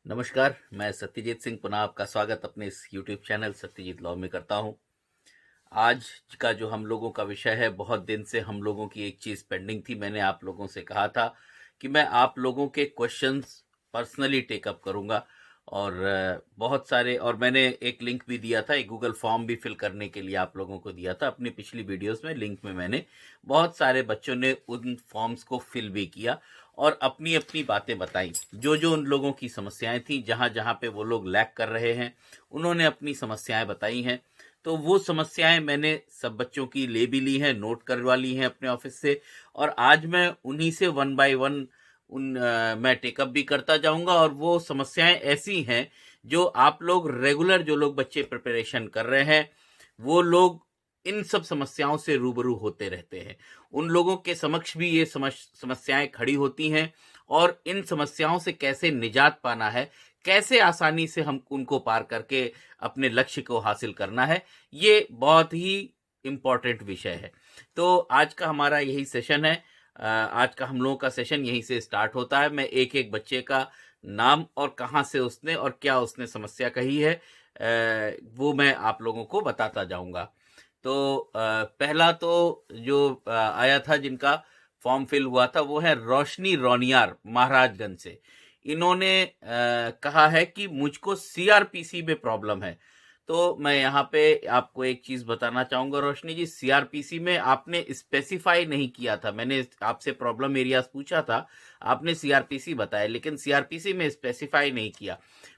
नमस्कार, मैं सत्यजीत सिंह पुनः आपका स्वागत अपने इस YouTube चैनल सत्यजीत लॉ में करता हूं। आज का जो हम लोगों का विषय है, बहुत दिन से हम लोगों की एक चीज़ पेंडिंग थी। मैंने आप लोगों से कहा था कि मैं आप लोगों के क्वेश्चंस पर्सनली टेकअप करूंगा और बहुत सारे, और मैंने एक लिंक भी दिया था, एक गूगल फॉर्म भी फिल करने के लिए आप लोगों को दिया था अपनी पिछली वीडियोस में। लिंक में मैंने बहुत सारे बच्चों ने उन फॉर्म्स को फिल भी किया और अपनी अपनी बातें बताई, जो जो उन लोगों की समस्याएं थी, जहां जहां पे वो लोग लैक कर रहे हैं, उन्होंने अपनी समस्याएं बताई हैं। तो वो समस्याएं मैंने सब बच्चों की ले भी ली हैं, नोट करवा ली हैं अपने ऑफिस से, और आज मैं उन्हीं से वन बाय वन मैं टेकअप भी करता जाऊंगा। और वो समस्याएं ऐसी हैं जो आप लोग रेगुलर, जो लोग बच्चे प्रिपरेशन कर रहे हैं, वो लोग इन सब समस्याओं से रूबरू होते रहते हैं। उन लोगों के समक्ष भी ये समस्याएं खड़ी होती हैं, और इन समस्याओं से कैसे निजात पाना है, कैसे आसानी से हम उनको पार करके अपने लक्ष्य को हासिल करना है, ये बहुत ही इम्पोर्टेंट विषय है। तो आज का हमारा यही सेशन है। आज का हम लोगों का सेशन यहीं से स्टार्ट होता है। मैं एक एक बच्चे का नाम और कहाँ से उसने और क्या उसने समस्या कही है, वो मैं आप लोगों को बताता जाऊंगा। तो पहला तो जो आया था, जिनका फॉर्म फिल हुआ था, वो है रोशनी रोनियार महाराजगंज से। इन्होंने कहा है कि मुझको सीआरपीसी में प्रॉब्लम है। तो मैं यहाँ पे आपको एक चीज बताना चाहूंगा रोशनी जी, सीआरपीसी में आपने स्पेसिफाई नहीं किया था। मैंने आपसे प्रॉब्लम एरियाज पूछा था, आपने सीआरपीसी बताया, लेकिन सीआरपीसी में स्पेसिफाई नहीं किया।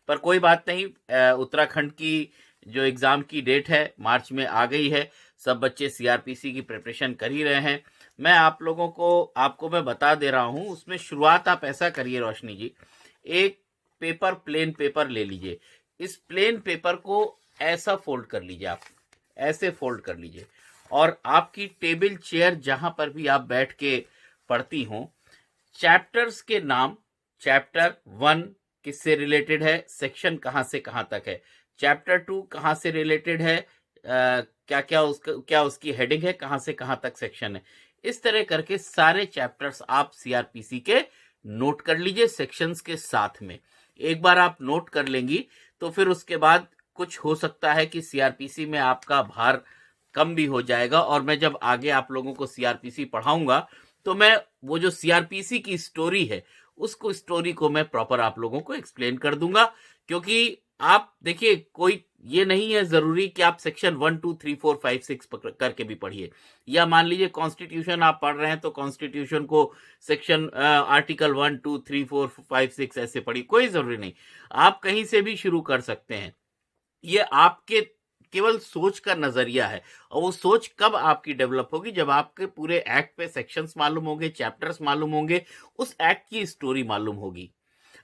पर कोई बात नहीं, उत्तराखंड की जो एग्जाम की डेट है मार्च में आ गई है। सब बच्चे सीआरपीसी की प्रिपरेशन कर ही रहे हैं। मैं आप लोगों को, आपको मैं बता दे रहा हूं। उसमें शुरुआत आप ऐसा करिए रोशनी जी, एक पेपर, प्लेन पेपर ले लीजिए। इस प्लेन पेपर को ऐसा फोल्ड कर लीजिए, आप ऐसे फोल्ड कर लीजिए, और आपकी टेबल चेयर जहां पर भी आप बैठ के पढ़ती हो, चैप्टर्स के नाम, चैप्टर 1 किससे रिलेटेड है, सेक्शन कहां से कहां तक है, चैप्टर 2 कहां से रिलेटेड है, क्या क्या उसकी हेडिंग है, कहां से कहां तक सेक्शन है। इस तरह करके सारे चैप्टर्स आप सीआरपीसी के नोट कर लीजिए सेक्शंस के साथ में। एक बार आप नोट कर लेंगी तो फिर उसके बाद कुछ हो सकता है कि सीआरपीसी में आपका भार कम भी हो जाएगा। और मैं जब आगे आप लोगों को सीआरपीसी पढ़ाऊंगा तो मैं वो जो सीआरपीसी की स्टोरी है, उसको स्टोरी को मैं प्रॉपर आप लोगों को एक्सप्लेन कर दूंगा। क्योंकि आप देखिए, कोई ये नहीं है जरूरी कि आप सेक्शन 1 2 3 4 5 6 करके भी पढ़िए, या मान लीजिए कॉन्स्टिट्यूशन आप पढ़ रहे हैं तो कॉन्स्टिट्यूशन को सेक्शन आर्टिकल 1 2 3 4 5 6 ऐसे पढ़िए, कोई जरूरी नहीं। आप कहीं से भी शुरू कर सकते हैं। ये आपके केवल सोच का नजरिया है, और वो सोच कब आपकी डेवलप होगी, जब आपके पूरे एक्ट पे सेक्शंस मालूम होंगे, चैप्टर्स मालूम होंगे, उस एक्ट की स्टोरी मालूम होगी।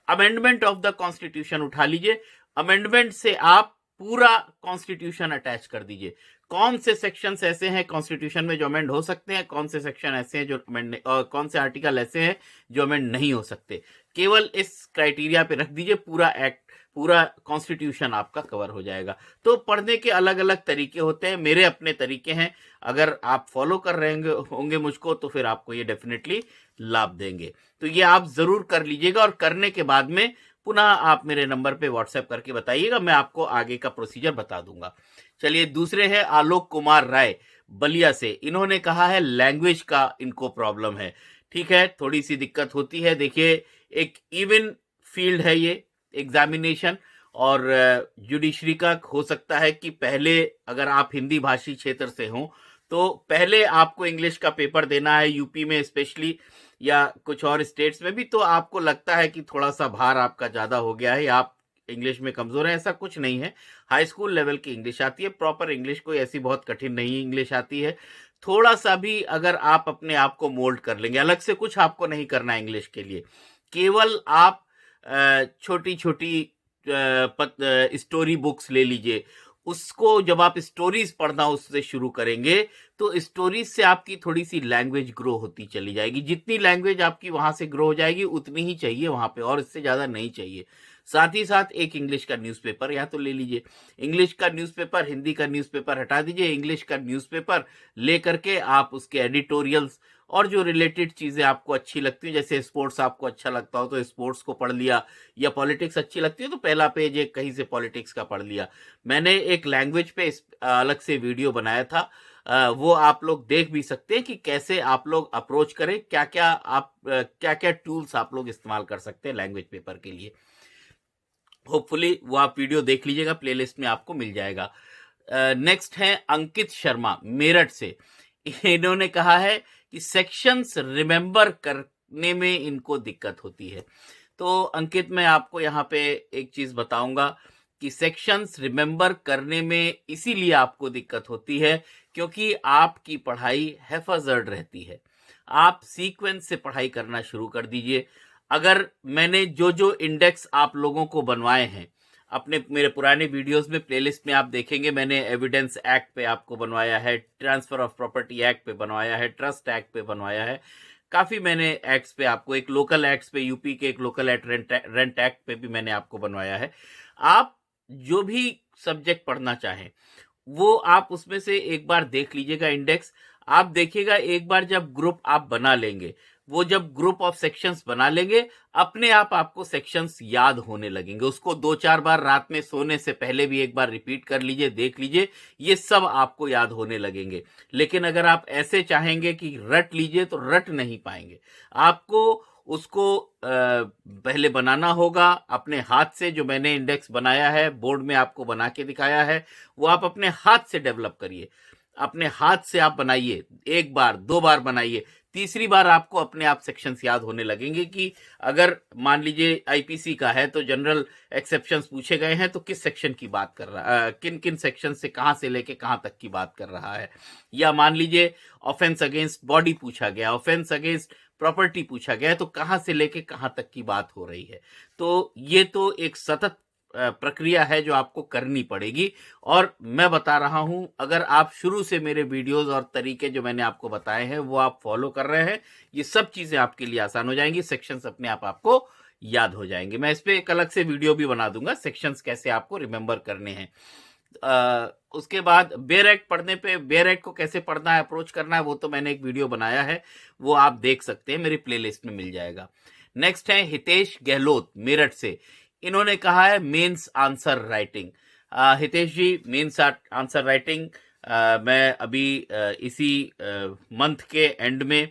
अमेंडमेंट ऑफ द कॉन्स्टिट्यूशन उठा लीजिए, अमेंडमेंट से आप पूरा कॉन्स्टिट्यूशन अटैच कर दीजिए। कौन से सेक्शंस ऐसे हैं कॉन्स्टिट्यूशन में जो अमेंड हो सकते हैं, कौन से सेक्शन ऐसे हैं जो अमेंड, और कौन से आर्टिकल ऐसे हैं जो अमेंड नहीं हो सकते। केवल इस क्राइटेरिया पे रख दीजिए, पूरा एक्ट, पूरा कॉन्स्टिट्यूशन आपका कवर हो जाएगा। तो पढ़ने के अलग अलग तरीके होते हैं, मेरे अपने तरीके हैं। अगर आप फॉलो कर रहे होंगे मुझको, तो फिर आपको ये डेफिनेटली लाभ देंगे। तो ये आप जरूर कर लीजिएगा, और करने के बाद में पुनः आप मेरे नंबर पे व्हाट्सएप करके बताइएगा, मैं आपको आगे का प्रोसीजर बता दूंगा। चलिए, दूसरे हैं आलोक कुमार राय बलिया से। इन्होंने कहा है लैंग्वेज का इनको प्रॉब्लम है। ठीक है, थोड़ी सी दिक्कत होती है। देखिए, एक इवन फील्ड है ये एग्जामिनेशन, और जुडिशरी का हो सकता है कि पहले, अगर आप हिंदी भाषी क्षेत्र से हो तो पहले आपको इंग्लिश का पेपर देना है, यूपी में स्पेशली, या कुछ और स्टेट्स में भी। तो आपको लगता है कि थोड़ा सा भार आपका ज्यादा हो गया है, आप इंग्लिश में कमजोर है। ऐसा कुछ नहीं है, हाई स्कूल लेवल की इंग्लिश आती है, प्रॉपर इंग्लिश, कोई ऐसी बहुत कठिन नहीं इंग्लिश आती है। थोड़ा सा भी अगर आप अपने आप को मोल्ड कर लेंगे, अलग से कुछ आपको नहीं करना है इंग्लिश के लिए, केवल आप छोटी छोटी स्टोरी बुक्स ले लीजिए। उसको जब आप स्टोरीज पढ़ना उससे शुरू करेंगे, तो स्टोरीज से आपकी थोड़ी सी लैंग्वेज ग्रो होती चली जाएगी। जितनी लैंग्वेज आपकी वहां से ग्रो हो जाएगी, उतनी ही चाहिए वहां पे, और इससे ज्यादा नहीं चाहिए। साथ ही साथ एक इंग्लिश का न्यूज़पेपर या तो ले लीजिए। इंग्लिश का न्यूज़पेपर, हिंदी का न्यूज़पेपर हटा दीजिए, इंग्लिश का न्यूज़पेपर ले करके आप उसके एडिटोरियल्स और जो रिलेटेड चीजें आपको अच्छी लगती हैं, जैसे स्पोर्ट्स आपको अच्छा लगता हो तो स्पोर्ट्स को पढ़ लिया, या पॉलिटिक्स अच्छी लगती है तो पहला पेज एक कहीं से पॉलिटिक्स का पढ़ लिया। मैंने एक लैंग्वेज पे अलग से वीडियो बनाया था, वो आप लोग देख भी सकते हैं कि कैसे आप लोग अप्रोच करें, क्या क्या टूल्स आप लोग इस्तेमाल कर सकते हैं लैंग्वेज पेपर के लिए। होपफुली वो आप वीडियो देख लीजिएगा, प्लेलिस्ट में आपको मिल जाएगा। नेक्स्ट है अंकित शर्मा मेरठ से। इन्होंने कहा है कि सेक्शंस रिमेंबर करने में इनको दिक्कत होती है। तो अंकित, मैं आपको यहाँ पे एक चीज बताऊंगा कि सेक्शंस रिमेंबर करने में इसीलिए आपको दिक्कत होती है क्योंकि आपकी पढ़ाई हैफाजर्ड रहती है। आप सीक्वेंस से पढ़ाई करना शुरू कर दीजिए। अगर मैंने जो जो इंडेक्स आप लोगों को बनवाए हैं, अपने मेरे पुराने वीडियोस में प्लेलिस्ट में आप देखेंगे, मैंने एविडेंस एक्ट पे आपको बनवाया है, ट्रांसफर ऑफ प्रॉपर्टी एक्ट पे बनवाया है, ट्रस्ट एक्ट पे बनवाया है, काफी मैंने एक्ट्स पे आपको, एक लोकल एक्ट्स पे, यूपी के एक लोकल एक्ट रेंट एक्ट पे भी मैंने आपको बनवाया है। आप जो भी सब्जेक्ट पढ़ना चाहें वो आप उसमें से एक बार देख लीजिएगा इंडेक्स। आप देखिएगा एक बार जब ग्रुप आप बना लेंगे, वो जब ग्रुप ऑफ सेक्शंस बना लेंगे, अपने आप आपको सेक्शंस याद होने लगेंगे। उसको 2-4 बार रात में सोने से पहले भी एक बार रिपीट कर लीजिए, देख लीजिए, ये सब आपको याद होने लगेंगे। लेकिन अगर आप ऐसे चाहेंगे कि रट लीजिए तो रट नहीं पाएंगे। आपको उसको पहले बनाना होगा अपने हाथ से। जो मैंने इंडेक्स बनाया है, बोर्ड में आपको बना के दिखाया है, वो आप अपने हाथ से डेवलप करिए। अपने हाथ से आप बनाइए, 1 बार 2 बार बनाइए, तीसरी बार आपको अपने आप सेक्शंस याद होने लगेंगे कि अगर मान लीजिए आईपीसी का है तो जनरल एक्सेप्शंस पूछे गए हैं तो किस सेक्शन की बात कर रहा है, किन किन सेक्शन से कहां से लेके कहां तक की बात कर रहा है। या मान लीजिए ऑफेंस अगेंस्ट बॉडी पूछा गया, ऑफेंस अगेंस्ट प्रॉपर्टी पूछा गया है, तो कहां से लेके कहां तक की बात हो रही है। तो ये तो एक सतत प्रक्रिया है जो आपको करनी पड़ेगी। और मैं बता रहा हूं, अगर आप शुरू से मेरे वीडियोस और तरीके जो मैंने आपको बताए हैं वो आप फॉलो कर रहे हैं, ये सब चीजें आपके लिए आसान हो जाएंगी, सेक्शंस अपने आप आपको याद हो जाएंगे। मैं इस पे एक अलग से वीडियो भी बना दूंगा, सेक्शंस कैसे आपको रिमेंबर करने हैं। उसके बाद बेयर एक्ट पढ़ने पे, बेयर एक्ट को कैसे पढ़ना है, अप्रोच करना है, वो तो मैंने एक वीडियो बनाया है, वो आप देख सकते हैं, मेरी प्लेलिस्ट में मिल जाएगा। नेक्स्ट है हितेश गहलोत मेरठ से। इन्होंने कहा है मेंस आंसर राइटिंग। हितेश जी, मेंस आंसर राइटिंग मैं अभी इसी मंथ के एंड में,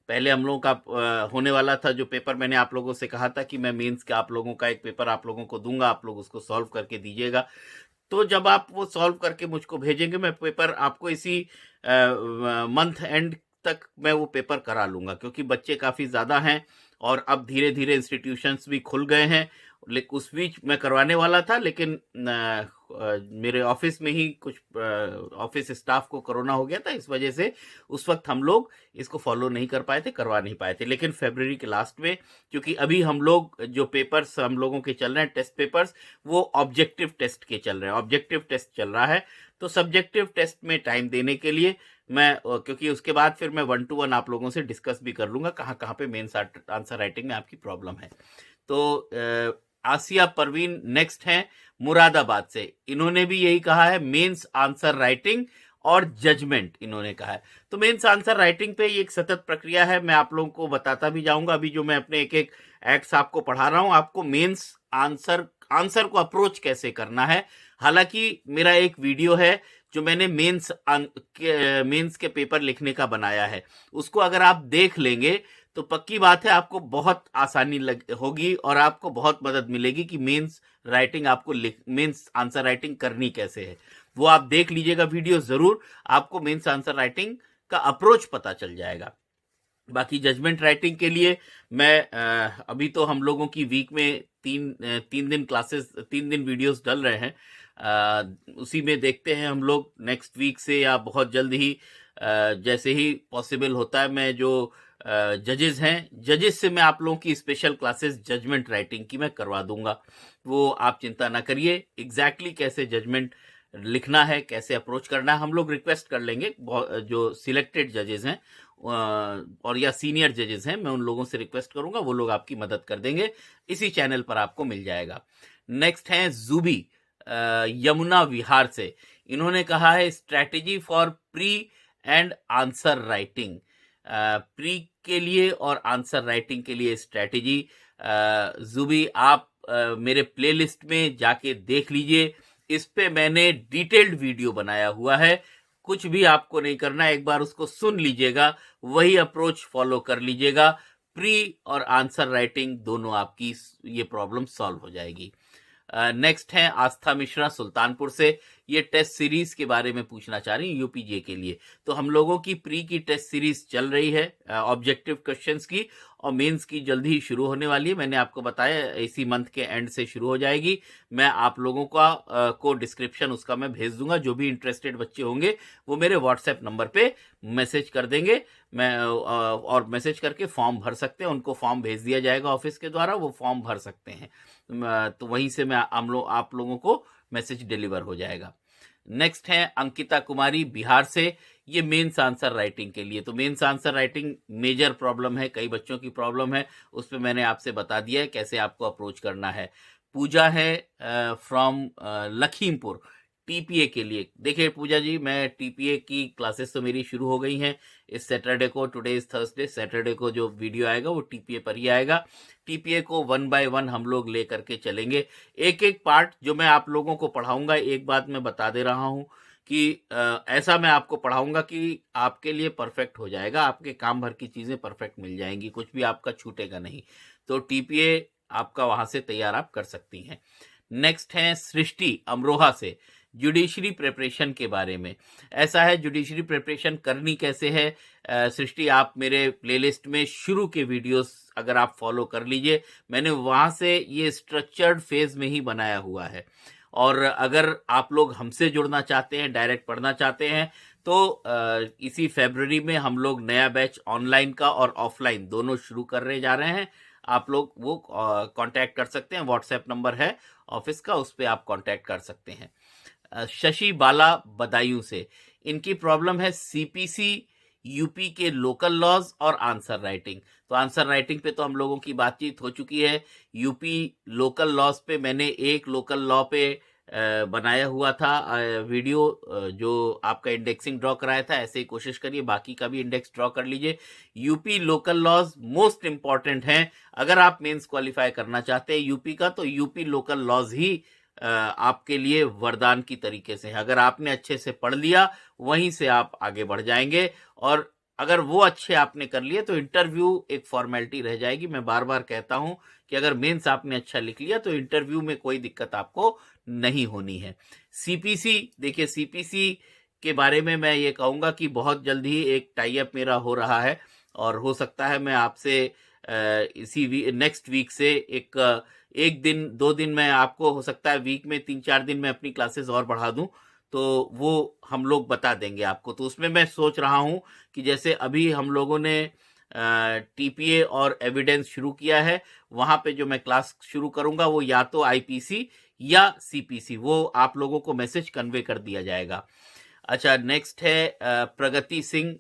पहले हम लोगों का होने वाला था जो पेपर, मैंने आप लोगों से कहा था कि मैं मेंस का आप लोगों का एक पेपर आप लोगों को दूंगा, आप लोग उसको सॉल्व करके दीजिएगा। तो जब आप वो सॉल्व करके मुझको भेजेंगे, मैं पेपर आपको इसी मंथ एंड तक मैं वो पेपर करा लूंगा, क्योंकि बच्चे काफी ज्यादा हैं और अब धीरे धीरे इंस्टीट्यूशंस भी खुल गए हैं। लेकिन उस बीच मैं करवाने वाला था, लेकिन मेरे ऑफिस में ही कुछ ऑफिस स्टाफ को कोरोना हो गया था, इस वजह से उस वक्त हम लोग इसको फॉलो नहीं कर पाए थे, करवा नहीं पाए थे। लेकिन फरवरी के लास्ट में, क्योंकि अभी हम लोग जो पेपर्स हम लोगों के चल रहे हैं, टेस्ट पेपर्स, वो ऑब्जेक्टिव टेस्ट के चल रहे हैं, ऑब्जेक्टिव टेस्ट चल रहा है। तो सब्जेक्टिव टेस्ट में टाइम देने के लिए मैं, क्योंकि उसके बाद फिर मैं 1 to 1 आप लोगों से डिस्कस भी कर लूंगा कहाँ कहाँ पे मेंस आंसर राइटिंग में आपकी प्रॉब्लम है। तो आसिया परवीन नेक्स्ट हैं मुरादाबाद से। इन्होंने भी यही कहा है, मेंस आंसर राइटिंग और जजमेंट इन्होंने कहा है। तो मेंस आंसर राइटिंग पे ये एक सतत प्रक्रिया है, मैं आप लोगों को बताता भी जाऊंगा। अभी जो मैं अपने एक एक एक्ट्स आपको पढ़ा रहा हूं, आपको मेंस आंसर को अप्रोच कैसे करना है। हालांकि मेरा एक वीडियो है जो मैंने मेंस के पेपर लिखने का बनाया है, उसको अगर आप देख लेंगे तो पक्की बात है आपको बहुत आसानी होगी और आपको बहुत मदद मिलेगी कि मेंस राइटिंग आपको मेंस आंसर राइटिंग करनी कैसे है। वो आप देख लीजिएगा वीडियो जरूर, आपको मेंस आंसर राइटिंग का अप्रोच पता चल जाएगा। बाकी जजमेंट राइटिंग के लिए मैं अभी तो हम लोगों की वीक में तीन दिन क्लासेस, 3 दिन वीडियोस डल रहे हैं। उसी में देखते हैं हम लोग नेक्स्ट वीक से या बहुत जल्द ही, जैसे ही पॉसिबल होता है, मैं जो जजेस हैं, जजेस से मैं आप लोगों की स्पेशल क्लासेस जजमेंट राइटिंग की मैं करवा दूंगा। वो आप चिंता ना करिए, एग्जैक्टली कैसे जजमेंट लिखना है, कैसे अप्रोच करना है, हम लोग रिक्वेस्ट कर लेंगे जो सिलेक्टेड जजेस हैं और या सीनियर जजेस हैं, मैं उन लोगों से रिक्वेस्ट करूंगा, वो लोग आपकी मदद कर देंगे। इसी चैनल पर आपको मिल जाएगा। नेक्स्ट है जूबी यमुना विहार से। इन्होंने कहा है strategy for pre and answer writing. Pre के लिए और आंसर राइटिंग के लिए स्ट्रैटेजी। जुबी आप मेरे प्लेलिस्ट में जाके देख लीजिए, इस पे मैंने डिटेल्ड वीडियो बनाया हुआ है। कुछ भी आपको नहीं करना, एक बार उसको सुन लीजिएगा, वही अप्रोच फॉलो कर लीजिएगा, प्री और आंसर राइटिंग दोनों आपकी ये प्रॉब्लम सॉल्व हो जाएगी। नेक्स्ट है आस्था मिश्रा सुल्तानपुर से। ये टेस्ट सीरीज के बारे में पूछना चाह रही हैं यूपीजे के लिए। तो हम लोगों की प्री की टेस्ट सीरीज चल रही है ऑब्जेक्टिव क्वेश्चंस की, और मेंस की जल्दी ही शुरू होने वाली है। मैंने आपको बताया इसी मंथ के एंड से शुरू हो जाएगी। मैं आप लोगों को डिस्क्रिप्शन उसका मैं भेज दूंगा। जो भी इंटरेस्टेड बच्चे होंगे वो मेरे व्हाट्सएप नंबर पे मैसेज कर देंगे, मैं और मैसेज करके फॉर्म भर सकते हैं। उनको फॉर्म भेज दिया जाएगा ऑफिस के द्वारा, वो फॉर्म भर सकते हैं। तो वहीं से मैं आप लोगों को मैसेज डिलीवर हो जाएगा। नेक्स्ट है अंकिता कुमारी बिहार से। ये मेंस आंसर राइटिंग के लिए। तो mains answer writing major problem है, कई बच्चों की प्रॉब्लम है, उस पर मैंने आपसे बता दिया है कैसे आपको अप्रोच करना है। पूजा है फ्रॉम लखीमपुर, टीपीए के लिए। देखिए पूजा जी, मैं टीपीए की क्लासेस तो मेरी शुरू हो गई हैं इस सैटरडे को। टुडे इज थर्सडे, सैटरडे को जो वीडियो आएगा वो टीपीए पर ही आएगा। टीपीए को 1 बाय 1 हम लोग ले करके चलेंगे, एक एक पार्ट जो मैं आप लोगों को पढ़ाऊंगा। एक बात मैं बता दे रहा हूं कि ऐसा मैं आपको पढ़ाऊंगा कि आपके लिए परफेक्ट हो जाएगा, आपके काम भर की चीजें परफेक्ट मिल जाएंगी, कुछ भी आपका छूटेगा नहीं। तो टीपीए आपका वहां से तैयार आप कर सकती हैं। नेक्स्ट है सृष्टि अमरोहा से, जुडिशरी प्रिपरेशन के बारे में। ऐसा है, जुडिशरी प्रिपरेशन करनी कैसे है सृष्टि, आप मेरे प्लेलिस्ट में शुरू के वीडियोस अगर आप फॉलो कर लीजिए, मैंने वहां से ये स्ट्रक्चर्ड फेज में ही बनाया हुआ है। और अगर आप लोग हमसे जुड़ना चाहते हैं, डायरेक्ट पढ़ना चाहते हैं, तो इसी फरवरी में हम लोग नया बैच ऑनलाइन का और ऑफलाइन दोनों शुरू करने जा रहे हैं। आप लोग वो कांटेक्ट कर सकते हैं, व्हाट्सएप नंबर है ऑफिस का, उस पर आप कांटेक्ट कर सकते हैं। शशि बाला बदायूं से, इनकी प्रॉब्लम है सीपीसी, यूपी के लोकल लॉज और आंसर राइटिंग। तो आंसर राइटिंग पे तो हम लोगों की बातचीत हो चुकी है। यूपी लोकल लॉज पे मैंने एक लोकल लॉ पे बनाया हुआ था वीडियो, जो आपका इंडेक्सिंग ड्रॉ कराया था। ऐसे ही कोशिश करिए बाकी का भी इंडेक्स ड्रॉ कर लीजिए। UP local laws most important हैं। अगर आप मेंस क्वालिफाई करना चाहते हैं यूपी का, तो यूपी लोकल लॉज ही आपके लिए वरदान की तरीके से है। अगर आपने अच्छे से पढ़ लिया, वहीं से आप आगे बढ़ जाएंगे। और अगर वो अच्छे आपने कर लिए तो इंटरव्यू एक फॉर्मेलिटी रह जाएगी। मैं बार बार कहता हूं कि अगर मेंस आपने अच्छा लिख लिया तो इंटरव्यू में कोई दिक्कत आपको नहीं होनी है। सीपीसी, देखिए सीपीसी के बारे में मैं ये कहूंगा कि बहुत जल्द ही एक टाई अप मेरा हो रहा है, और हो सकता है मैं आपसे इसी नेक्स्ट वीक से एक दिन 2 दिन मैं आपको, हो सकता है वीक में 3-4 दिन मैं अपनी क्लासेस और बढ़ा दूं, तो वो हम लोग बता देंगे आपको। तो उसमें मैं सोच रहा हूं कि जैसे अभी हम लोगों ने टीपीए और एविडेंस शुरू किया है, वहां पे जो मैं क्लास शुरू करूंगा वो या तो आईपीसी या सीपीसी, वो आप लोगों को मैसेज कन्वे कर दिया जाएगा। अच्छा, नेक्स्ट है Pragati Singh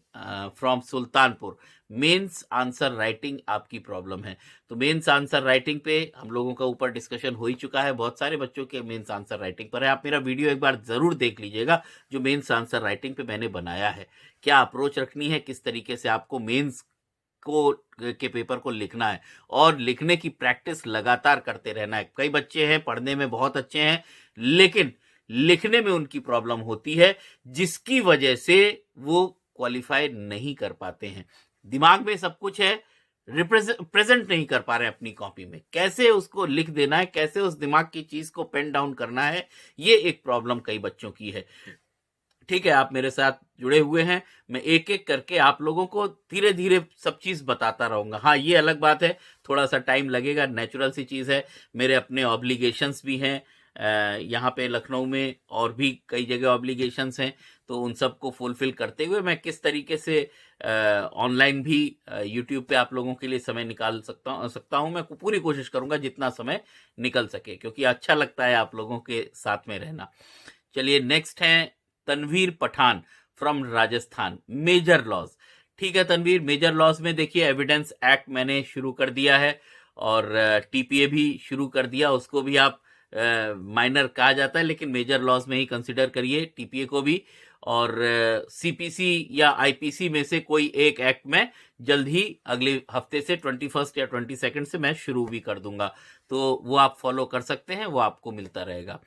from Sultanpur. Mains answer writing आपकी प्रॉब्लम है। तो मेंस आंसर राइटिंग पे हम लोगों का ऊपर डिस्कशन हो ही चुका है, बहुत सारे बच्चों के मेंस आंसर राइटिंग पर है। आप मेरा वीडियो एक बार जरूर देख लीजिएगा जो मेंस आंसर राइटिंग पे मैंने बनाया है, क्या अप्रोच रखनी है, किस तरीके से आपको मेंस को के पेपर को लिखना है, और लिखने की प्रैक्टिस लगातार करते रहना है। कई बच्चे हैं पढ़ने में बहुत अच्छे हैं, लेकिन लिखने में उनकी प्रॉब्लम होती है, जिसकी वजह से वो क्वालिफाई नहीं कर पाते हैं। दिमाग में सब कुछ है, प्रेजेंट नहीं कर पा रहे हैं अपनी कॉपी में, कैसे उसको लिख देना है, कैसे उस दिमाग की चीज को पेन डाउन करना है, ये एक प्रॉब्लम कई बच्चों की है। ठीक है, आप मेरे साथ जुड़े हुए हैं, मैं एक एक करके आप लोगों को धीरे धीरे सब चीज बताता रहूंगा। हाँ, ये अलग बात है, थोड़ा सा टाइम लगेगा, नेचुरल सी चीज है। मेरे अपने ऑब्लिगेशंस भी हैं यहाँ पे लखनऊ में, और भी कई जगह ऑब्लिगेशंस हैं। तो उन सब को फुलफिल करते हुए मैं किस तरीके से ऑनलाइन भी यूट्यूब पे आप लोगों के लिए समय निकाल सकता हूँ, मैं पूरी कोशिश करूंगा जितना समय निकल सके, क्योंकि अच्छा लगता है आप लोगों के साथ में रहना। चलिए, नेक्स्ट है Tanveer Pathan from Rajasthan, major laws. ठीक है तनवीर, मेजर लॉज में देखिए एविडेंस एक्ट मैंने शुरू कर दिया है, और टीपीए भी शुरू कर दिया। उसको भी आप माइनर कहा जाता है, लेकिन मेजर लॉज में ही कंसिडर करिए टीपीए को भी। और सीपीसी या आईपीसी में से कोई एक एक्ट मैं जल्द ही अगले हफ्ते से 21 या 22 से मैं शुरू भी कर दूंगा, तो वो आप फॉलो कर सकते हैं, वो आपको मिलता रहेगा।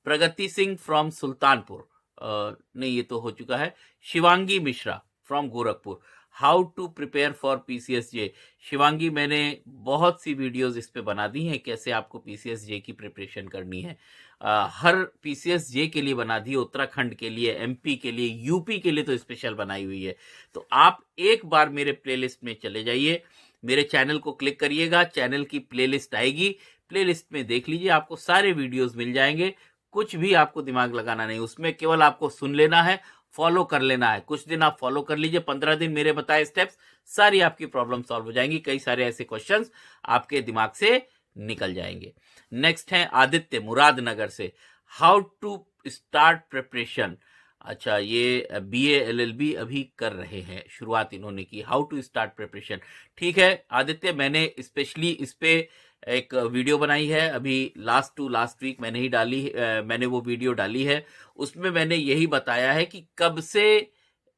प्रगति सिंह फ्रॉम सुल्तानपुर, नहीं ये तो हो चुका है। Shivangi Mishra from Gorakhpur, how to prepare for PCSJ. Shivangi, मैंने बहुत सी वीडियोस इस पे बना दी हैं, कैसे आपको पीसीएसजे की प्रिपरेशन करनी है। हर पीसीएसजे के लिए बना दी है, उत्तराखंड के लिए, एमपी के लिए, यूपी के लिए तो स्पेशल बनाई हुई है। तो आप एक बार मेरे प्लेलिस्ट में चले जाइए, मेरे चैनल को क्लिक करिएगा, चैनल की प्लेलिस्ट आएगी, प्लेलिस्ट में देख लीजिए, आपको सारे वीडियोस मिल जाएंगे। कुछ भी आपको दिमाग लगाना नहीं, उसमें केवल आपको सुन लेना है, फॉलो कर लेना है। कुछ दिन आप फॉलो कर लीजिए, 15 दिन मेरे बताए स्टेप्स, सारी आपकी प्रॉब्लम सॉल्व हो जाएंगी। कई सारे ऐसे क्वेश्चंस आपके दिमाग से निकल जाएंगे। नेक्स्ट है आदित्य मुरादनगर से, हाउ टू स्टार्ट प्रिपरेशन। अच्छा, ये बीए एलएलबी अभी कर रहे हैं, शुरुआत इन्होंने की, हाउ टू स्टार्ट प्रिपरेशन। ठीक है आदित्य, मैंने स्पेशली इस पे एक वीडियो बनाई है, अभी लास्ट वीक मैंने ही डाली, मैंने वो वीडियो डाली है। उसमें मैंने यही बताया है कि कब से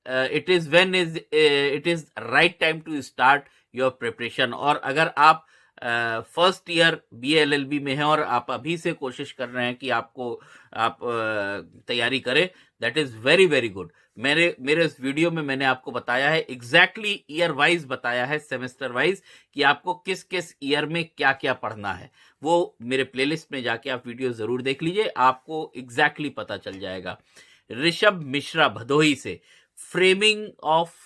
it is right time to start your preparation. और अगर आप फर्स्ट ईयर बीएलएलबी में हैं और आप अभी से कोशिश कर रहे हैं कि आप तैयारी करें, that is very very good. मेरे इस वीडियो में मैंने आपको बताया है, एग्जैक्टली ईयर वाइज बताया है, सेमेस्टर वाइज, कि आपको किस किस ईयर में क्या क्या पढ़ना है। वो मेरे प्लेलिस्ट में जाके आप वीडियो जरूर देख लीजिए, आपको एग्जैक्टली पता चल जाएगा। ऋषभ मिश्रा भदोही से, फ्रेमिंग ऑफ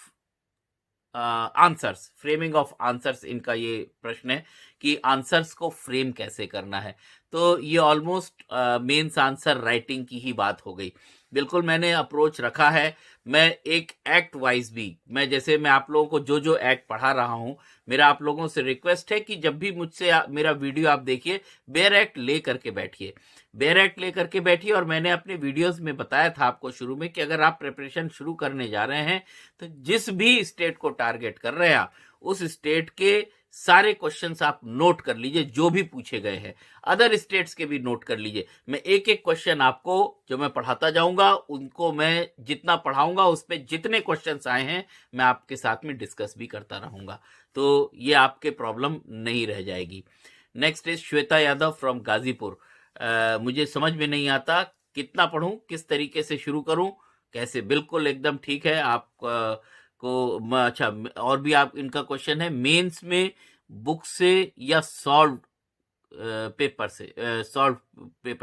आंसर्स इनका ये प्रश्न है कि आंसर्स को फ्रेम कैसे करना है। तो ये ऑलमोस्ट मेंस आंसर राइटिंग की ही बात हो गई। बिल्कुल मैंने अप्रोच रखा है, मैं एक एक्ट वाइज भी, मैं आप लोगों को जो जो एक्ट पढ़ा रहा हूं, मेरा आप लोगों से रिक्वेस्ट है कि जब भी मुझसे मेरा वीडियो आप देखिए, बेयर एक्ट ले करके बैठिए, बेयर एक्ट ले करके बैठिए। और मैंने अपने वीडियोस में बताया था आपको शुरू में कि अगर आप प्रिपरेशन शुरू करने जा रहे हैं, तो जिस भी स्टेट को टारगेट कर रहे हैं आप, उस स्टेट के सारे क्वेश्चंस आप नोट कर लीजिए, जो भी पूछे गए हैं, अदर स्टेट्स के भी नोट कर लीजिए। मैं एक एक क्वेश्चन आपको जो मैं पढ़ाता जाऊंगा, उनको मैं जितना पढ़ाऊंगा, उस पे जितने क्वेश्चंस आए हैं मैं आपके साथ में डिस्कस भी करता रहूंगा, तो ये आपके प्रॉब्लम नहीं रह जाएगी। Next is Shweta Yadav from Ghazipur, मुझे समझ में नहीं आता कितना पढ़ूं, किस तरीके से शुरू करूं, कैसे। बिल्कुल एकदम ठीक है, आप अच्छा, और भी आप, इनका क्वेश्चन है मेंस में बुक से या सॉल्व पेपर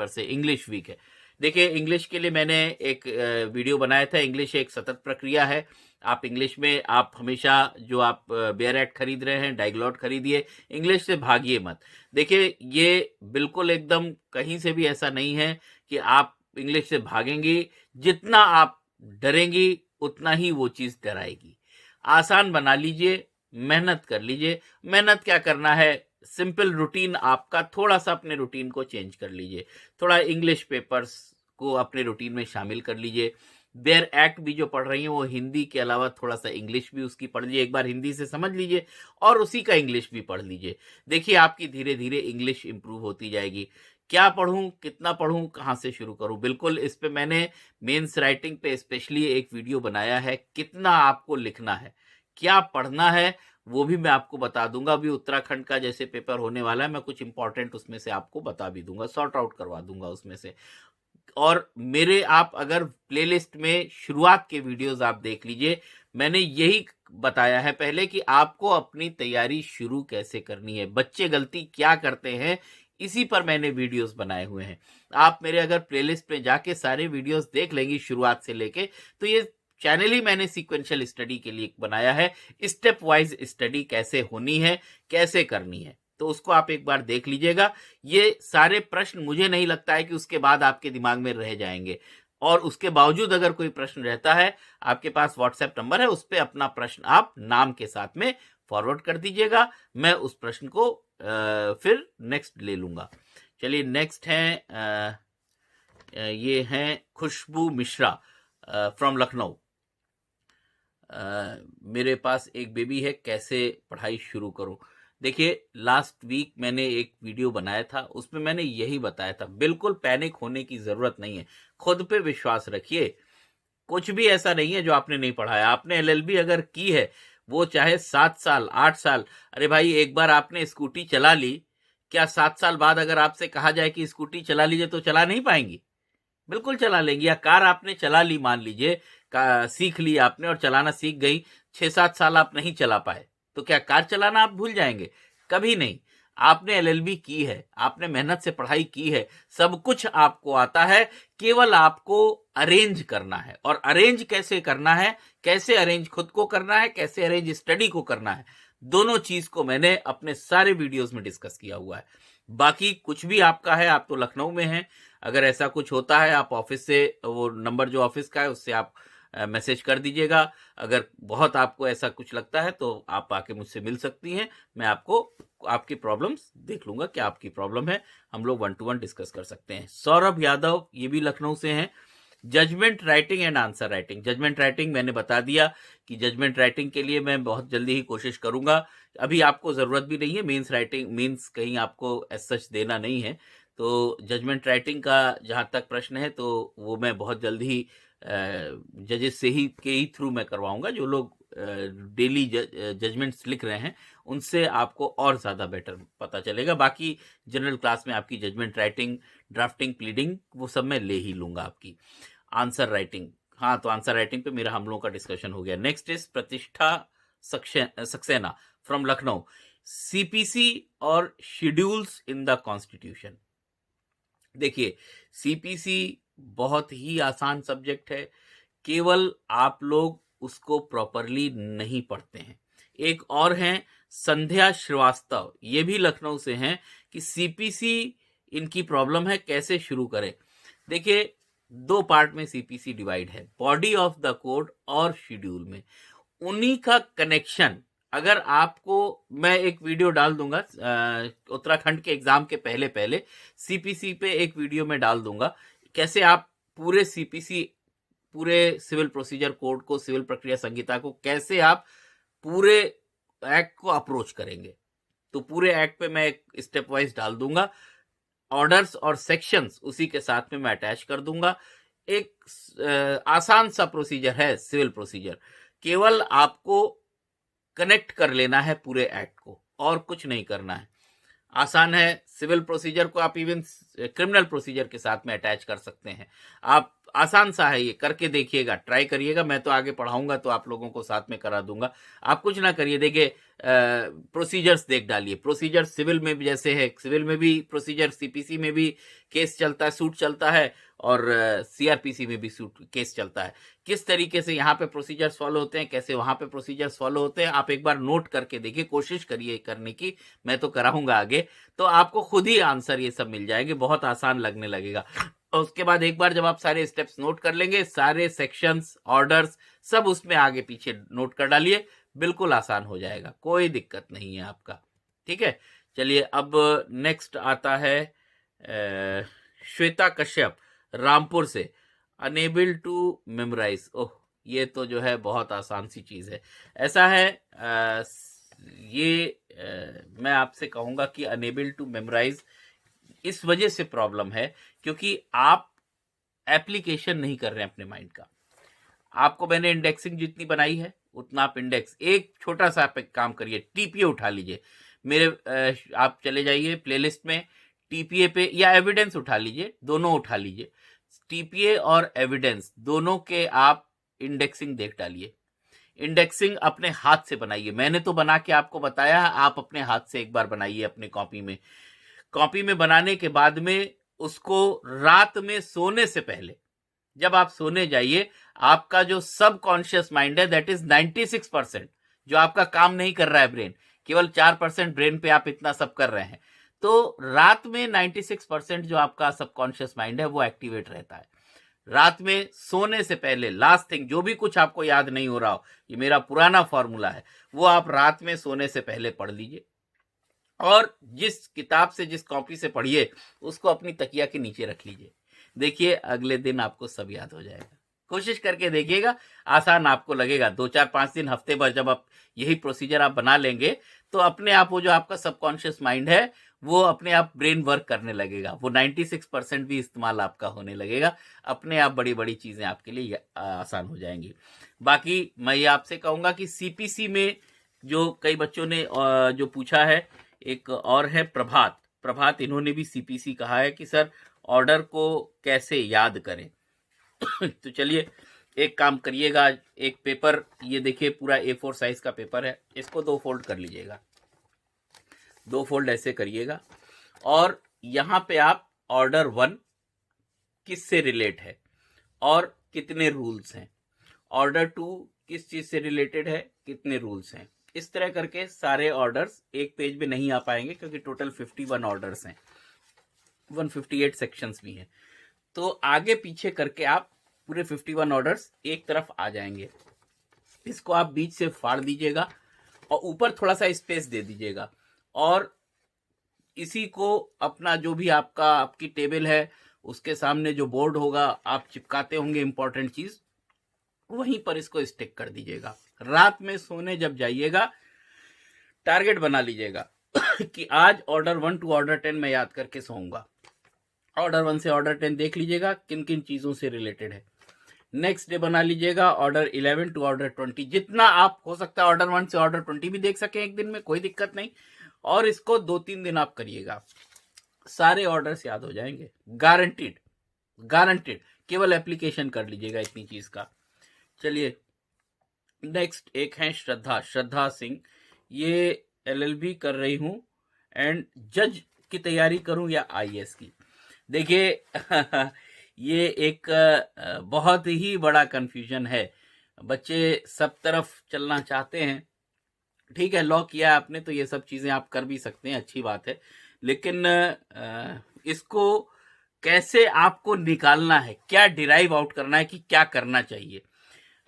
से इंग्लिश वीक है। देखिए, इंग्लिश के लिए मैंने एक वीडियो बनाया था, इंग्लिश एक सतत प्रक्रिया है। आप इंग्लिश में आप हमेशा जो आप बेयर एक्ट खरीद रहे हैं, डायग्लॉट खरीदिए, इंग्लिश से भागिए मत। देखिए, ये बिल्कुल एकदम कहीं से भी ऐसा नहीं है कि आप इंग्लिश से भागेंगी, जितना आप डरेंगी उतना ही वो चीज डराएगी। आसान बना लीजिए, मेहनत कर लीजिए। मेहनत क्या करना है, सिंपल रूटीन आपका, थोड़ा सा अपने रूटीन को चेंज कर लीजिए, थोड़ा इंग्लिश पेपर्स को अपने रूटीन में शामिल कर लीजिए। बेयर एक्ट भी जो पढ़ रही हैं, वो हिंदी के अलावा थोड़ा सा इंग्लिश भी उसकी पढ़ लीजिए, एक बार हिंदी से समझ लीजिए और उसी का इंग्लिश भी पढ़ लीजिए। देखिए, आपकी धीरे धीरे इंग्लिश इंप्रूव होती जाएगी। क्या पढ़ूं, कितना पढ़ूं, कहां से शुरू करूं, बिल्कुल इस पे मैंने मेंस राइटिंग पे स्पेशली एक वीडियो बनाया है, कितना आपको लिखना है, क्या पढ़ना है, वो भी मैं आपको बता दूंगा। अभी उत्तराखंड का जैसे पेपर होने वाला है, मैं कुछ इंपॉर्टेंट उसमें से आपको बता भी दूंगा, सॉर्ट आउट करवा दूंगा उसमें से। और मेरे आप अगर प्लेलिस्ट में शुरुआत के वीडियोस आप देख लीजिए, मैंने यही बताया है पहले कि आपको अपनी तैयारी शुरू कैसे करनी है, बच्चे गलती क्या करते हैं, इसी पर मैंने वीडियोस बनाए हुए हैं। आप मेरे अगर प्लेलिस्ट में जाके सारे वीडियोस देख लेंगे शुरुआत से लेके, तो ये चैनल ही मैंने सीक्वेंशियल स्टडी के लिए बनाया है, स्टेप वाइज स्टडी कैसे होनी है, कैसे करनी है, तो उसको आप एक बार देख लीजिएगा। ये सारे प्रश्न मुझे नहीं लगता है कि उसके बाद आपके दिमाग में रह जाएंगे, और उसके बावजूद अगर कोई प्रश्न रहता है, आपके पास व्हाट्सएप नंबर है, उस पर अपना प्रश्न आप नाम के साथ में फॉरवर्ड कर दीजिएगा, मैं उस प्रश्न को फिर नेक्स्ट ले लूंगा। चलिए, नेक्स्ट है ये हैं खुशबू मिश्रा फ्रॉम लखनऊ, मेरे पास एक बेबी है, कैसे पढ़ाई शुरू करूं। देखिए, लास्ट वीक मैंने एक वीडियो बनाया था, उसमें मैंने यही बताया था, बिल्कुल पैनिक होने की जरूरत नहीं है, खुद पे विश्वास रखिए। कुछ भी ऐसा नहीं है जो आपने नहीं पढ़ा है। आपने एलएलबी अगर की है, वो चाहे 7 साल 8 साल, अरे भाई एक बार आपने स्कूटी चला ली, क्या 7 साल बाद अगर आपसे कहा जाए कि स्कूटी चला लीजिए तो चला नहीं पाएंगी? बिल्कुल चला लेंगी। या कार आपने चला ली, मान लीजिए सीख ली आपने और चलाना सीख गई, 6-7 साल आप नहीं चला पाए, तो क्या कार चलाना आप भूल जाएंगे? कभी नहीं। आपने एलएलबी की है, आपने मेहनत से पढ़ाई की है, सब कुछ आपको आता है, केवल आपको अरेंज करना है। और अरेंज कैसे करना है, कैसे अरेंज खुद को करना है, कैसे अरेंज स्टडी को करना है, दोनों चीज को मैंने अपने सारे वीडियोस में डिस्कस किया हुआ है। बाकी कुछ भी आपका है, आप तो लखनऊ में हैं, अगर ऐसा कुछ होता है आप ऑफिस से, वो नंबर जो ऑफिस का है उससे आप मैसेज कर दीजिएगा। अगर बहुत आपको ऐसा कुछ लगता है तो आप आके मुझसे मिल सकती हैं, मैं आपको आपकी प्रॉब्लम्स देख लूंगा क्या आपकी प्रॉब्लम है, हम लोग 1 to 1 डिस्कस कर सकते हैं। सौरभ यादव, ये भी लखनऊ से हैं। Judgement writing and answer writing, judgement writing मैंने बता दिया कि जजमेंट राइटिंग के लिए मैं बहुत जल्दी ही कोशिश करूंगा। अभी आपको जरूरत भी नहीं है, मीन्स राइटिंग मीन्स कहीं आपको एज सच देना नहीं है। तो जजमेंट राइटिंग का जहां तक प्रश्न है तो वो मैं बहुत जल्द ही जजेस से ही के ही थ्रू मैं करवाऊंगा। जो लोग डेली जजमेंट्स लिख रहे हैं उनसे आपको और ज़्यादा बेटर पता चलेगा। बाकी जनरल क्लास में आपकी जजमेंट राइटिंग, ड्राफ्टिंग, प्लीडिंग, वो सब मैं ले ही लूंगा आपकी। आंसर राइटिंग, हाँ तो आंसर राइटिंग पे मेरा हम लोगों का डिस्कशन हो गया। नेक्स्ट इज प्रतिष्ठा सक्सेना फ्रॉम लखनऊ, सीपीसी और शेड्यूल्स इन द कॉन्स्टिट्यूशन। देखिए, सीपीसी बहुत ही आसान सब्जेक्ट है, केवल आप लोग उसको प्रॉपरली नहीं पढ़ते हैं। एक और हैं संध्या श्रीवास्तव, ये भी लखनऊ से हैं, कि सीपीसी इनकी प्रॉब्लम है, कैसे शुरू करें। देखिए, 2 पार्ट में सीपीसी डिवाइड है, बॉडी ऑफ द कोड और शेड्यूल में। उन्हीं का कनेक्शन, अगर आपको, मैं एक वीडियो डाल दूंगा उत्तराखंड के एग्जाम के पहले पहले सीपीसी पे एक वीडियो में डाल दूंगा, कैसे आप पूरे सीपीसी, पूरे सिविल प्रोसीजर कोड को, सिविल प्रक्रिया संहिता को कैसे आप पूरे एक्ट को अप्रोच करेंगे। तो पूरे एक्ट पे मैं एक स्टेप वाइज डाल दूंगा, ऑर्डर्स और सेक्शंस उसी के साथ में मैं अटैच कर दूंगा। एक आसान सा प्रोसीजर है सिविल प्रोसीजर, केवल आपको कनेक्ट कर लेना है पूरे एक्ट को और कुछ नहीं करना है। आसान है, सिविल प्रोसीजर को आप इवन क्रिमिनल प्रोसीजर के साथ में अटैच कर सकते हैं। आप, आसान सा है, ये करके देखिएगा, ट्राई करिएगा। मैं तो आगे पढ़ाऊंगा तो आप लोगों को साथ में करा दूंगा, आप कुछ ना करिए। देखिए, प्रोसीजर्स देख डालिए, प्रोसीजर सिविल में भी जैसे है, सिविल में भी प्रोसीजर, सीपीसी में भी केस चलता है, सूट चलता है, और सीआरपीसी में भी सूट केस चलता है। किस तरीके से यहाँ पे प्रोसीजर्स फॉलो होते हैं, कैसे वहां पे प्रोसीजर्स फॉलो होते हैं, आप एक बार नोट करके देखिए, कोशिश करिए करने की, मैं तो कराऊंगा आगे, तो आपको खुद ही आंसर ये सब मिल जाएंगे, बहुत आसान लगने लगेगा। और उसके बाद एक बार जब आप सारे स्टेप्स नोट कर लेंगे, सारे सेक्शंस, ऑर्डर्स सब उसमें आगे पीछे नोट कर डालिए, बिल्कुल आसान हो जाएगा, कोई दिक्कत नहीं है आपका। ठीक है, चलिए अब नेक्स्ट आता है श्वेता कश्यप रामपुर से, अनेबल टू मेमोराइज। ओह, ये तो जो है बहुत आसान सी चीज है। ऐसा है, मैं आपसे कहूंगा कि अनेबल टू मेमोराइज इस वजह से प्रॉब्लम है क्योंकि आप एप्लीकेशन नहीं कर रहे हैं अपने माइंड का। आपको मैंने इंडेक्सिंग जितनी बनाई है उतना आप इंडेक्स, एक छोटा सा आप एक काम करिए, टीपीए उठा लीजिए मेरे, आप चले जाइए प्लेलिस्ट में, टीपीए पे या एविडेंस उठा लीजिए, दोनों उठा लीजिए, टीपीए और एविडेंस दोनों के आप इंडेक्सिंग देख डालिए। इंडेक्सिंग अपने हाथ से बनाइए, मैंने तो बना के आपको बताया, आप अपने हाथ से एक बार बनाइए अपने कॉपी में। कॉपी में बनाने के बाद में उसको रात में सोने से पहले, जब आप सोने जाइए, आपका जो सबकॉन्शियस माइंड है दैट इज 96%, जो आपका काम नहीं कर रहा है ब्रेन, केवल 4% ब्रेन पे आप इतना सब कर रहे हैं, तो रात में 96% जो आपका सबकॉन्शियस माइंड है वो एक्टिवेट रहता है। रात में सोने से पहले लास्ट थिंग, जो भी कुछ आपको याद नहीं हो रहा हो, ये मेरा पुराना फॉर्मूला है, वो आप रात में सोने से पहले पढ़ लीजिए, और जिस किताब से, जिस कॉपी से पढ़िए, उसको अपनी तकिया के नीचे रख लीजिए। देखिए, अगले दिन आपको सब याद हो जाएगा। कोशिश करके देखिएगा, आसान आपको लगेगा। 2-4-5 दिन, हफ्ते भर जब आप यही प्रोसीजर आप बना लेंगे, तो अपने आप वो जो आपका सबकॉन्शियस माइंड है वो अपने आप ब्रेन वर्क करने लगेगा, वो 96% भी इस्तेमाल आपका होने लगेगा, अपने आप बड़ी बड़ी चीजें आपके लिए आसान हो जाएंगी। बाकी मैं ये आपसे कहूंगा कि सीपीसी में जो कई बच्चों ने जो पूछा है, एक और है प्रभात प्रभात, इन्होंने भी सीपीसी कहा है कि सर ऑर्डर को कैसे याद करें। तो चलिए एक काम करिएगा, एक पेपर, ये देखिए पूरा A4 साइज का पेपर है, इसको 2 फोल्ड कर लीजिएगा, 2 फोल्ड ऐसे करिएगा, और यहां पे आप ऑर्डर 1 किससे रिलेट है और कितने रूल्स हैं, ऑर्डर 2 किस चीज से रिलेटेड है, कितने रूल्स हैं, इस तरह करके सारे ऑर्डर्स एक पेज में नहीं आ पाएंगे क्योंकि टोटल 51 ऑर्डर्स हैं, 158 सेक्शंस भी हैं। तो आगे पीछे करके आप पूरे 51 ऑर्डर्स एक तरफ आ जाएंगे। इसको आप बीच से फाड़ दीजिएगा और ऊपर थोड़ा सा स्पेस दे दीजिएगा, और इसी को अपना जो भी आपकी टेबल है उसके सामने जो बोर्ड होगा आप चिपकाते होंगे इंपॉर्टेंट चीज, वहीं पर इसको स्टिक कर दीजिएगा। रात में सोने जब जाइएगा टारगेट बना लीजिएगा कि आज ऑर्डर 1 टू ऑर्डर 10 मैं याद करके सोऊंगा। ऑर्डर 1 से ऑर्डर 10 देख लीजिएगा किन किन चीजों से रिलेटेड है। नेक्स्ट डे बना लीजिएगा ऑर्डर 11 टू ऑर्डर 20, जितना आप हो सकता है ऑर्डर 1 से ऑर्डर 20 भी देख सके एक दिन में, कोई दिक्कत नहीं। और इसको 2-3 दिन आप करिएगा, सारे ऑर्डर्स याद हो जाएंगे, गारंटीड गारंटीड। केवल एप्लीकेशन कर लीजिएगा इतनी चीज का। चलिए नेक्स्ट एक है श्रद्धा सिंह, ये LLB कर रही हूं एंड जज की तैयारी करूं या IAS की। देखिए ये एक बहुत ही बड़ा कंफ्यूजन है, बच्चे सब तरफ चलना चाहते हैं, ठीक है लॉ किया आपने तो ये सब चीजें आप कर भी सकते हैं, अच्छी बात है, लेकिन इसको कैसे आपको निकालना है, क्या डिराइव आउट करना है कि क्या करना चाहिए,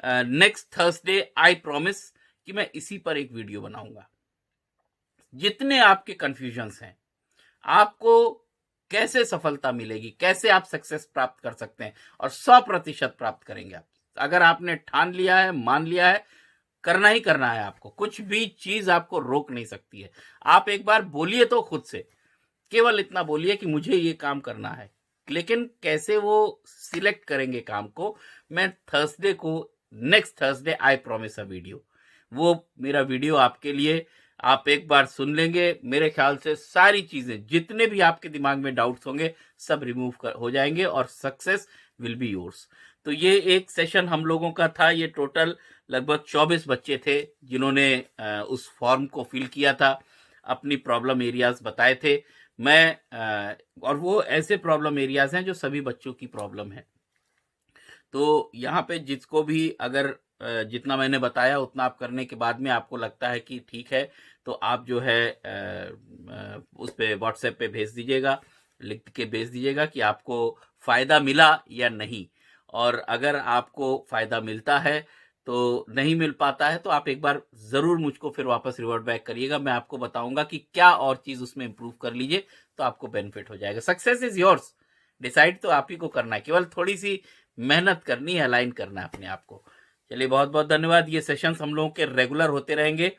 नेक्स्ट थर्सडे आई प्रॉमिस कि मैं इसी पर एक वीडियो बनाऊंगा। जितने आपके कंफ्यूजन्स हैं, आपको कैसे सफलता मिलेगी, कैसे आप सक्सेस प्राप्त कर सकते हैं, और 100% प्राप्त करेंगे आप। अगर आपने ठान लिया है, मान लिया है, करना ही करना है आपको, कुछ भी चीज आपको रोक नहीं सकती है। आप एक बार बोलिए तो खुद से, केवल इतना बोलिए कि मुझे ये काम करना है, लेकिन कैसे वो सिलेक्ट करेंगे काम को, मैं थर्सडे को, next Thursday I promise a video, वो मेरा वीडियो आपके लिए आप एक बार सुन लेंगे, मेरे ख्याल से सारी चीजें जितने भी आपके दिमाग में डाउट्स होंगे सब रिमूव हो जाएंगे और सक्सेस विल बी योर्स। तो ये एक सेशन हम लोगों का था, ये टोटल लगभग 24 बच्चे थे जिन्होंने उस फॉर्म को फिल किया था, अपनी प्रॉब्लम एरियाज बताए थे। मैं और वो ऐसे प्रॉब्लम एरियाज हैं जो सभी बच्चों की प्रॉब्लम है। तो यहाँ पे जिसको भी अगर जितना मैंने बताया उतना आप करने के बाद में आपको लगता है कि ठीक है, तो आप जो है उस पे व्हाट्सएप पे भेज दीजिएगा, लिख के भेज दीजिएगा कि आपको फायदा मिला या नहीं। और अगर आपको फायदा मिलता है तो नहीं मिल पाता है तो आप एक बार जरूर मुझको फिर वापस रिवर्ट बैक करिएगा, मैं आपको बताऊंगा कि क्या और चीज उसमें इंप्रूव कर लीजिए तो आपको बेनिफिट हो जाएगा। सक्सेस इज योर्स, डिसाइड तो आप ही को करना है, केवल थोड़ी सी मेहनत करनी है, अलाइन करना है अपने आप को। चलिए बहुत बहुत धन्यवाद। ये सेशंस हम लोगों के रेगुलर होते रहेंगे।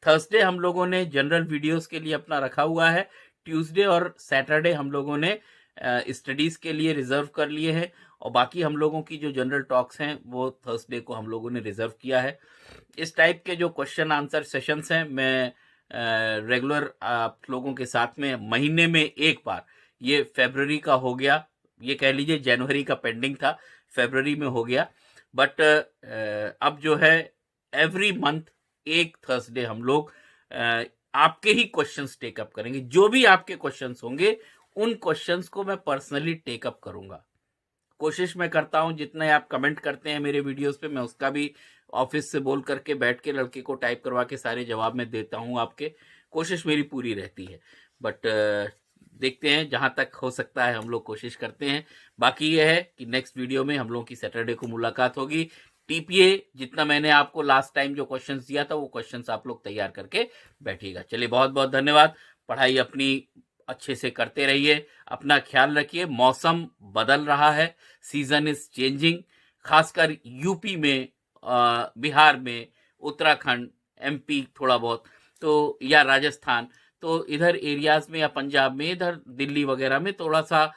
थर्सडे हम लोगों ने जनरल वीडियोस के लिए अपना रखा हुआ है, ट्यूसडे और सैटरडे हम लोगों ने स्टडीज के लिए रिजर्व कर लिए हैं, और बाकी हम लोगों की जो जनरल टॉक्स हैं वो थर्सडे को हम लोगों ने रिजर्व किया है। इस टाइप के जो क्वेश्चन आंसर सेशंस हैं मैं रेगुलर आप लोगों के साथ में महीने में एक बार, ये फरवरी का हो गया, ये कह लीजिए जनवरी का पेंडिंग था, फरवरी में हो गया, बट अब जो है एवरी मंथ एक थर्सडे हम लोग आपके ही क्वेश्चंस टेकअप करेंगे। जो भी आपके क्वेश्चंस होंगे उन क्वेश्चंस को मैं पर्सनली टेकअप करूंगा। कोशिश मैं करता हूं जितने आप कमेंट करते हैं मेरे वीडियोस पे, मैं उसका भी ऑफिस से बोल करके बैठ के लड़के को टाइप करवा के सारे जवाब मैं देता हूं आपके, कोशिश मेरी पूरी रहती है। बट देखते हैं, जहां तक हो सकता है हम लोग कोशिश करते हैं। बाकी ये है कि नेक्स्ट वीडियो में हम लोगों की सैटरडे को मुलाकात होगी। टीपीए जितना मैंने आपको लास्ट टाइम जो क्वेश्चंस दिया था वो क्वेश्चंस आप लोग तैयार करके बैठिएगा। चलिए बहुत बहुत धन्यवाद। पढ़ाई अपनी अच्छे से करते रहिए, अपना ख्याल रखिए। मौसम बदल रहा है, सीजन इज चेंजिंग, खासकर यूपी में, बिहार में, उत्तराखंड, MP थोड़ा बहुत तो, या राजस्थान, तो इधर एरियाज़ में या पंजाब में, इधर दिल्ली वगैरह में थोड़ा-सा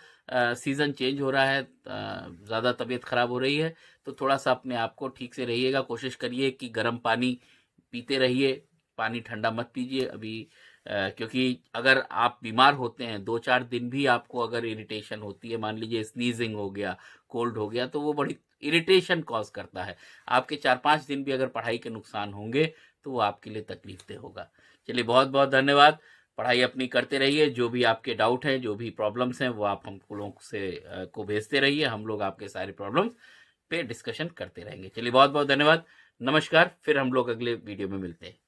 सीज़न चेंज हो रहा है, ज़्यादा तबीयत ख़राब हो रही है, तो थोड़ा-सा अपने आप को ठीक से रहिएगा। कोशिश करिए कि गर्म पानी पीते रहिए, पानी ठंडा मत पीजिए अभी, क्योंकि अगर आप बीमार होते हैं 2-4 दिन भी आपको अगर इरिटेशन होती है, मान लीजिए स्नीज़िंग हो गया, कोल्ड हो गया, तो वो बड़ी इरिटेशन कॉज़ करता है। आपके 4-5 दिन भी अगर पढ़ाई के नुकसान होंगे, तो वो आपके लिए तकलीफ़देह होगा। चलिए बहुत-बहुत धन्यवाद। पढ़ाई अपनी करते रहिए, जो भी आपके डाउट हैं, जो भी प्रॉब्लम्स हैं, वो आप हम लोग से को भेजते रहिए, हम लोग आपके सारे प्रॉब्लम्स पे डिस्कशन करते रहेंगे। चलिए बहुत-बहुत धन्यवाद। नमस्कार, फिर हम लोग अगले वीडियो में मिलते हैं।